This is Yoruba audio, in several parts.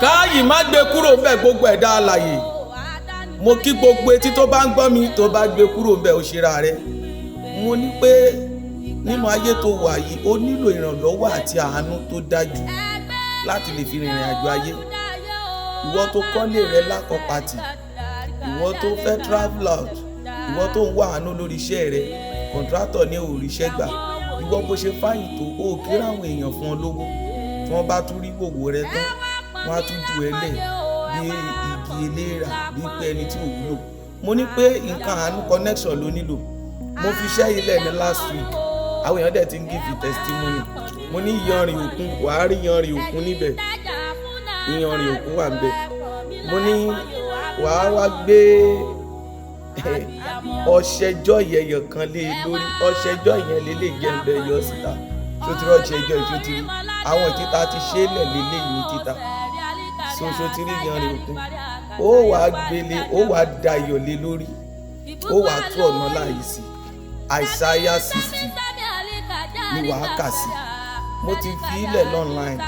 káàyì má gbé kúrò ńbẹ̀ gbogbo ẹ̀dá alààyè. Mo kí gbogbo etí tó bá ń gbọ́ mi tó bá gbé kúrò ńbẹ̀ ó ṣera rẹ̀. Mo ní pé nínú ayé tó wà yìí ó nílò ìrànlọ́wọ́ àti àánú tó dájú láti lè fi rìnrìn àjò ayé. Ìwọ tó kọ́lé rẹ lákọ̀pàtì, ìwọ tó fẹ́ travel out, ìwọ tó ń wá àánú lórí iṣẹ́ rẹ, kọ̀ǹtrátọ̀ ní òrìṣẹ́ gbà, ìwọ bó ṣe fáyìn tó o kí ráwọn èèyàn fún ọ lówó tí wọ́n bá tún rí gbogbo rẹ tán wọ́n á tún ju ẹ lẹ̀ bí igi eléra bí pé ẹni tí ò wúlò. Mo ní pé nǹkan àánú connection ló nílò. Mo fi iṣẹ́ ilẹ̀ ní last week, àwọn èèyàn dẹ̀ ti ń give testimony. Mo ní ìyanrìn òkun, wàá rí ìyanrìn òkun níbẹ̀, ìyanrìn òkun wà níbẹ̀. Mo ní wàá wá gbé ọṣẹjọ́ yẹyẹ kan lé lórí, ọṣẹjọ́ yẹn lélẹ̀ jẹ́ ńbẹ yọ síta. Ṣó ti rí ọṣẹjọ́ yìí, ṣó ti rí àwọn ìtìta ti ṣe é lẹ̀ lélẹ̀ yìí títà. Ṣó ti rí ìyanrìn òkun, ó wàá gbélé, ó wàá da iyọ̀ lé lórí, ó wàá tú ọ̀nà láàyè sí. Àìsáyà 60 ni wàá kà sí. Mo ti fi ilẹ̀ online.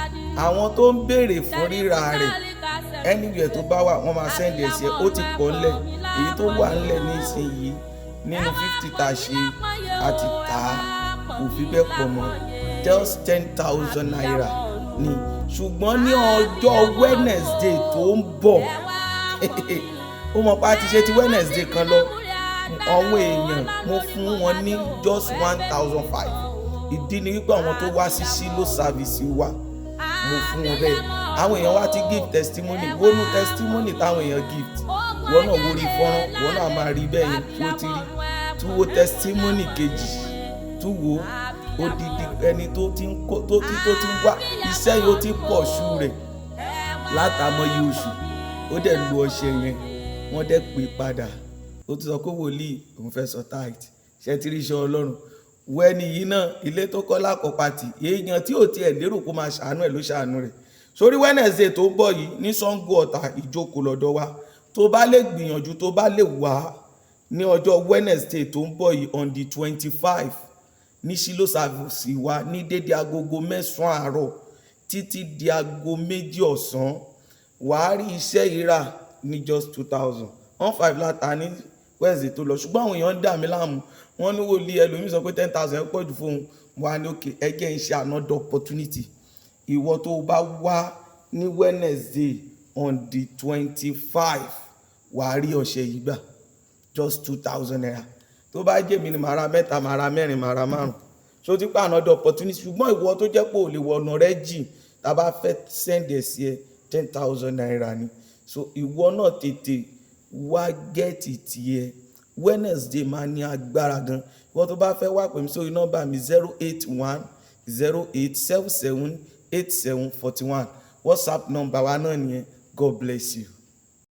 Àwọn tó ń béèrè fún rírà rẹ̀ anywhere tó bá wà wọ́n máa send ẹ̀ sí ẹ. Ó ti pọ̀ ńlẹ̀, èyí tó wà ńlẹ̀ nísìnyí nínú 50 tá a ṣe àti tà á kò fi bẹ́ẹ̀ pọ̀ mọ́, just 10,000 naira ni. Ṣùgbọ́n ní ọjọ́ Wednesday tó ń bọ̀ ó mọ̀ pé a ti ṣe ti Wednesday kan lọ, àwọn èèyàn mo fún wọn ní just 1,500. Ìdí ni wípé àwọn tó wá sí Shiloh service wa mo fún wọn bẹ́ẹ̀. Àwọn èèyàn wá ti give testimony, wọnú testimony táwọn èèyàn gift wọn náà wo rí fọ́nrán, wọn náà máa rí bẹ́ẹ̀ yẹn tí ó ti rí. Tún wo testimony kejì, tún wo odidi ẹni tó ti ń wá iṣẹ́ yìí ó ti pọ̀ ṣú rẹ̀ látàmọ́yé oṣù, ó dẹ̀ lu ọṣẹ yẹn wọ́n dẹ̀ pè padà. Ó ti sọ pé wòlíì òun fẹ́ sọ tithe, ṣe ti rí iṣẹ́ Ọlọ́run. Wẹ́ni yìí náà ilé tó kọ́ lákọ̀pàtì, èèyàn tí ò tiẹ̀ lérò kó máa ṣàánú ẹ̀ ló ṣàánú rẹ̀. Sórí Wednesday tó bọ̀ yìí ní Sango Ọ̀tà ìjókòó lọ́dọ̀ wa, tó bá lè gbìyànjú tó bá lè wá ní ọjọ́ Wednesday tó ń bọ̀ yìí on the 25 ní Shiloh service wa ní dédé agogo 9 àárọ̀ títí di aago 2 ọ̀sán, wàá rí iṣẹ́ ìrà ní just 2,000. 1,500 láta ní Wednesday tó lọ. Ṣùgbọ́n àwọn èèyàn ń dà mí láàmú, wọ́n ní wòlíì ẹlòmíì sọ pé 10,000 ẹ pọ̀ jù fóun. Wà ní òkè ẹgẹ́ ń ṣe another opportunity. Ìwọ tó bá wá ní Wednesday on the 25 wàá rí ọṣẹ yìí gbà just 2,000 naira. Tó bá jẹ́ mi ni màá ra mẹ́ta, màá ra mẹ́rin, màá ra márùn. Ṣó ti pa another opportunity. Ṣùgbọ́n ìwọ tó jẹ́ pé ò lè wọ ọ̀nà rẹ jìn, tá a bá fẹ́ send ẹ̀ sí ẹ 10,000 naira ni. So ìwọ náà tètè wá gẹ́ẹ̀tì tiẹ̀. Wednesday máa ní agbára gan. Ìwọ tó bá fẹ́ wá pè mí sórí nọ́mbà mi 08108778741. WhatsApp nọ́mbà wa náà nìyẹn. God bless you.